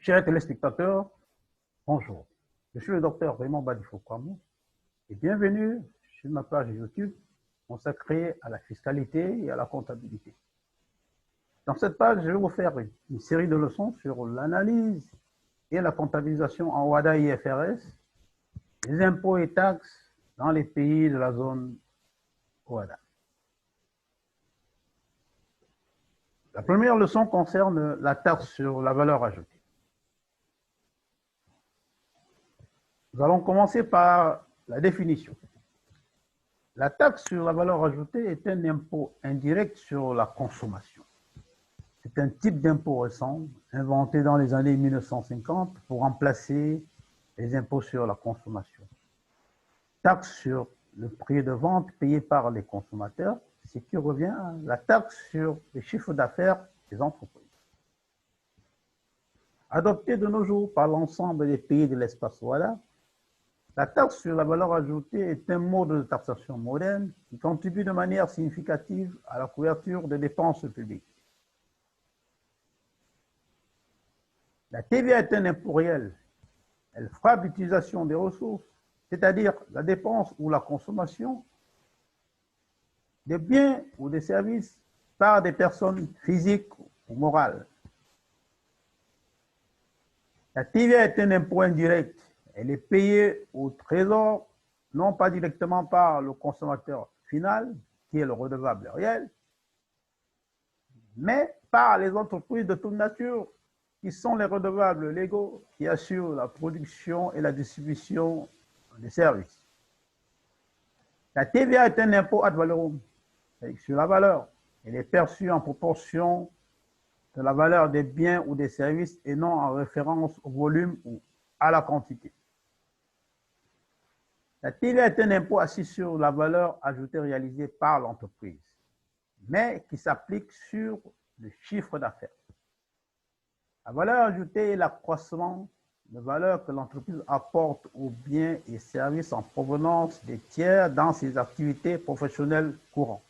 Chers téléspectateurs, bonjour. Je suis le docteur Raymond Badifo-Kwamou et bienvenue sur ma page YouTube consacrée à la fiscalité et à la comptabilité. Dans cette page, je vais vous faire une série de leçons sur l'analyse et la comptabilisation en WADA IFRS, les impôts et taxes dans les pays de la zone WADA. La première leçon concerne la taxe sur la valeur ajoutée. Nous allons commencer par la définition. La taxe sur la valeur ajoutée est un impôt indirect sur la consommation. C'est un type d'impôt récent, inventé dans les années 1950 pour remplacer les impôts sur la consommation. Taxe sur le prix de vente payé par les consommateurs, ce qui revient à la taxe sur les chiffres d'affaires des entreprises. Adoptée de nos jours par l'ensemble des pays de l'espace WADA, la taxe sur la valeur ajoutée est un mode de taxation moderne qui contribue de manière significative à la couverture des dépenses publiques. La TVA est un impôt réel. Elle frappe l'utilisation des ressources, c'est-à-dire la dépense ou la consommation des biens ou des services par des personnes physiques ou morales. La TVA est un impôt indirect. Elle est payée au trésor, non pas directement par le consommateur final, qui est le redevable réel, mais par les entreprises de toute nature, qui sont les redevables légaux, qui assurent la production et la distribution des services. La TVA est un impôt ad valorem, sur la valeur. Elle est perçue en proportion de la valeur des biens ou des services et non en référence au volume ou à la quantité. La TVA est un impôt assis sur la valeur ajoutée réalisée par l'entreprise, mais qui s'applique sur le chiffre d'affaires. La valeur ajoutée est l'accroissement de valeur que l'entreprise apporte aux biens et services en provenance des tiers dans ses activités professionnelles courantes.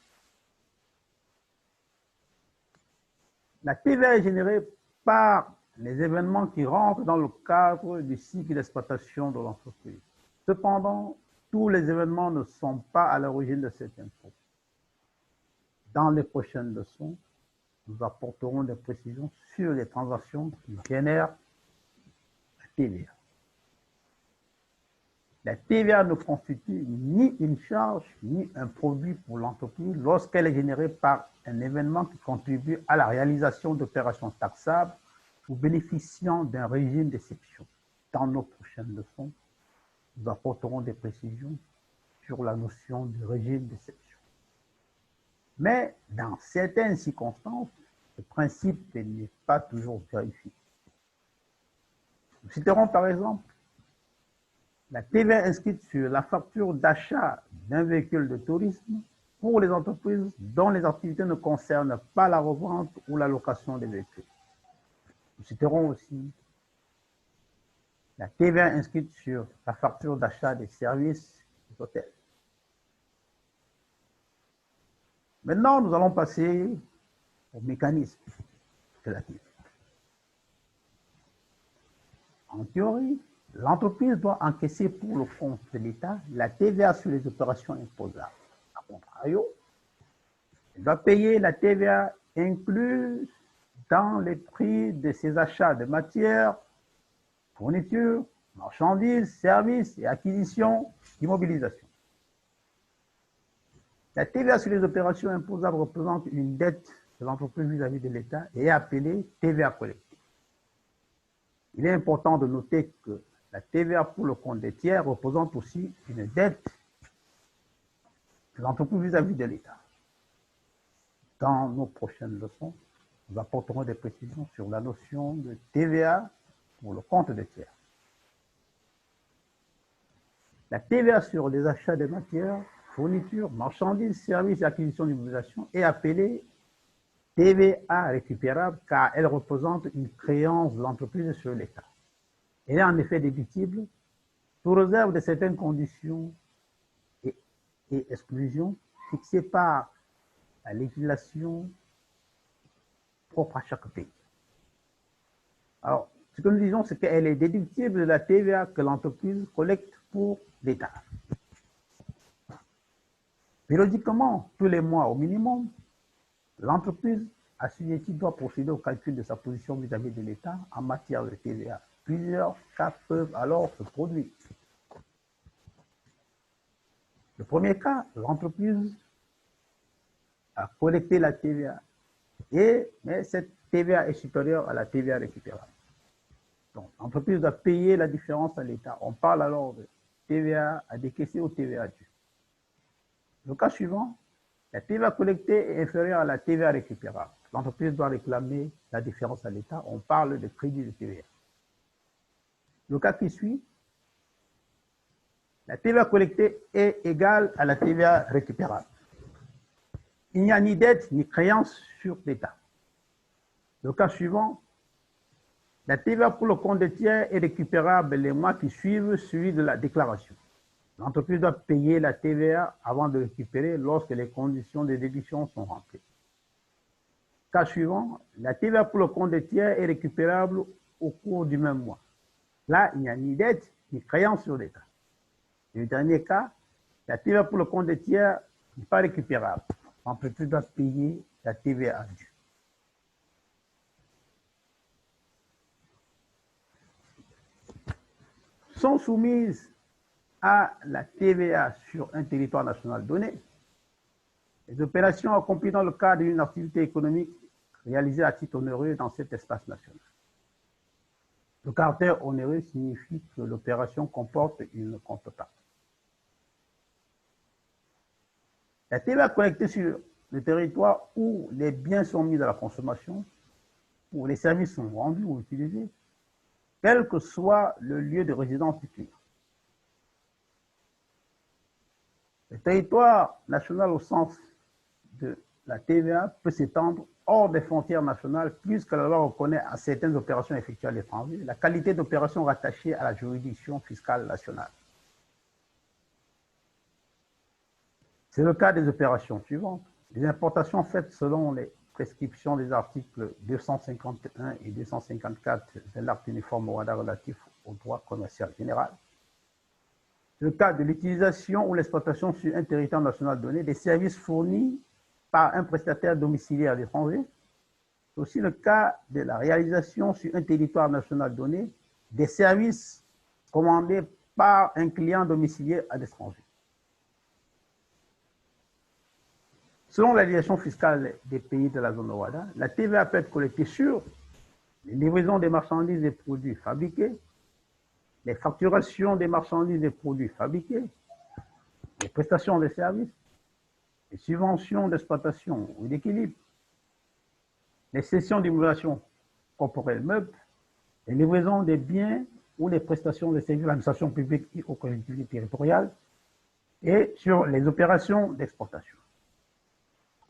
La TVA est générée par les événements qui rentrent dans le cadre du cycle d'exploitation de l'entreprise. Cependant, tous les événements ne sont pas à l'origine de cet impôt. Dans les prochaines leçons, nous apporterons des précisions sur les transactions qui génèrent la TVA. La TVA ne constitue ni une charge ni un produit pour l'entreprise lorsqu'elle est générée par un événement qui contribue à la réalisation d'opérations taxables ou bénéficiant d'un régime d'exception. Dans nos prochaines leçons, nous apporterons des précisions sur la notion de régime d'exception. Mais dans certaines circonstances, ce principe n'est pas toujours vérifié. Nous citerons par exemple la TVA inscrite sur la facture d'achat d'un véhicule de tourisme pour les entreprises dont les activités ne concernent pas la revente ou la location des véhicules. Nous citerons aussi la TVA inscrite sur la facture d'achat des services des hôtels. Maintenant, nous allons passer au mécanisme de la TVA. En théorie, l'entreprise doit encaisser pour le compte de l'État la TVA sur les opérations imposables. A contrario, elle doit payer la TVA incluse dans les prix de ses achats de matières, fournitures, marchandises, services et acquisitions d'immobilisation. La TVA sur les opérations imposables représente une dette de l'entreprise vis-à-vis de l'État et est appelée TVA collective. Il est important de noter que la TVA pour le compte des tiers représente aussi une dette de l'entreprise vis-à-vis de l'État. Dans nos prochaines leçons, nous apporterons des précisions sur la notion de TVA pour le compte des tiers. La TVA sur les achats de matières, fournitures, marchandises, services et acquisitions d'immobilisation est appelée TVA récupérable car elle représente une créance de l'entreprise sur l'État. Elle est en effet déductible sous réserve de certaines conditions et exclusions fixées par la législation propre à chaque pays. Alors, Ce que nous disons, c'est qu'elle est déductible de la TVA que l'entreprise collecte pour l'État. Périodiquement, tous les mois au minimum, l'entreprise assujettie doit procéder au calcul de sa position vis-à-vis de l'État en matière de TVA. Plusieurs cas peuvent alors se produire. Le premier cas, l'entreprise a collecté la TVA, mais cette TVA est supérieure à la TVA récupérable. Donc, l'entreprise doit payer la différence à l'État. On parle alors de TVA à décaisser ou TVA due. Le cas suivant, la TVA collectée est inférieure à la TVA récupérable. L'entreprise doit réclamer la différence à l'État. On parle de crédit de TVA. Le cas qui suit, la TVA collectée est égale à la TVA récupérable. Il n'y a ni dette ni créance sur l'État. Le cas suivant, la TVA pour le compte des tiers est récupérable les mois qui suivent celui de la déclaration. L'entreprise doit payer la TVA avant de récupérer lorsque les conditions de déduction sont remplies. Cas suivant, la TVA pour le compte des tiers est récupérable au cours du même mois. Là, il n'y a ni dette ni créance sur l'État. Et le dernier cas, la TVA pour le compte des tiers n'est pas récupérable. L'entreprise doit payer la TVA due. Sont soumises à la TVA sur un territoire national donné les opérations accomplies dans le cadre d'une activité économique réalisée à titre onéreux dans cet espace national. Le caractère onéreux signifie que l'opération comporte une contrepartie. La TVA collectée sur le territoire où les biens sont mis à la consommation, où les services sont rendus ou utilisés, quel que soit le lieu de résidence du client. Le territoire national au sens de la TVA peut s'étendre hors des frontières nationales puisque la loi reconnaît à certaines opérations effectuées à l'étranger la qualité d'opération rattachée à la juridiction fiscale nationale. C'est le cas des opérations suivantes. Les importations faites selon les prescriptions des articles 251 et 254 de l'acte uniforme OHADA relatif au droit commercial général. Le cas de l'utilisation ou l'exploitation sur un territoire national donné des services fournis par un prestataire domicilié à l'étranger. C'est aussi le cas de la réalisation sur un territoire national donné des services commandés par un client domicilié à l'étranger. Selon la législation fiscale des pays de la zone OHADA, la TVA peut être collectée sur les livraisons des marchandises et produits fabriqués, les facturations des marchandises et produits fabriqués, les prestations de services, les subventions d'exploitation ou d'équilibre, les cessions d'immigration corporelle meuble, les livraisons des biens ou les prestations de services de l'administration publique et aux collectivités territoriales, et sur les opérations d'exportation.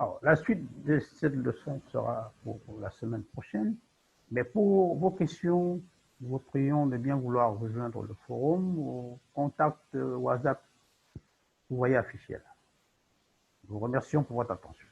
Alors, la suite de cette leçon sera pour la semaine prochaine, mais pour vos questions, nous vous prions de bien vouloir rejoindre le forum au contact WhatsApp que vous voyez affiché là. Nous vous remercions pour votre attention.